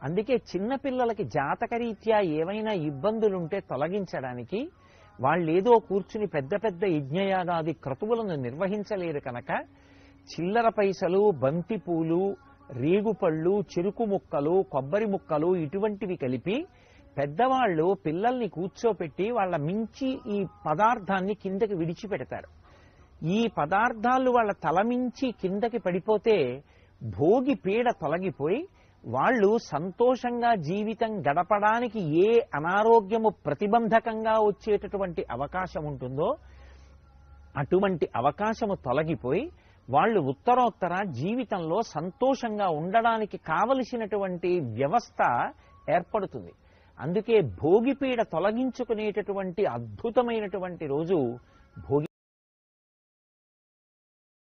అందుకే చిన్నపిల్లలకి జాతకరీత్యా ఏవైనా ఇబ్బందులుంటే తొలగించడానికి వాళ్ళేదో కూర్చుని పెద్ద పెద్ద యజ్ఞయాగాది క్రతువులను నిర్వహించలేరు కనుక చిల్లర పైసలు, బంతిపూలు, రేగుపళ్ళు, చెరుకు ముక్కలు, కొబ్బరి ముక్కలు ఇటువంటివి కలిపి పెద్దవాళ్ళు పిల్లల్ని కూర్చోపెట్టి వాళ్ళ మించి ఈ పదార్థాన్ని కిందకి విడిచిపెడతారు. ఈ పదార్థాలు వాళ్ళ తలమించి కిందకి పడిపోతే భోగి పీడ తొలగిపోయి వాళ్ళు సంతోషంగా జీవితం గడపడానికి ఏ అనారోగ్యము ప్రతిబంధకంగా వచ్చేటటువంటి అవకాశం ఉంటుందో అటువంటి అవకాశము తొలగిపోయి వాళ్ళు ఉత్తరోత్తర జీవితంలో సంతోషంగా ఉండడానికి కావలసినటువంటి వ్యవస్థ ఏర్పడుతుంది. అందుకే భోగిపీడ తొలగించుకునేటటువంటి అద్భుతమైనటువంటి రోజు భోగి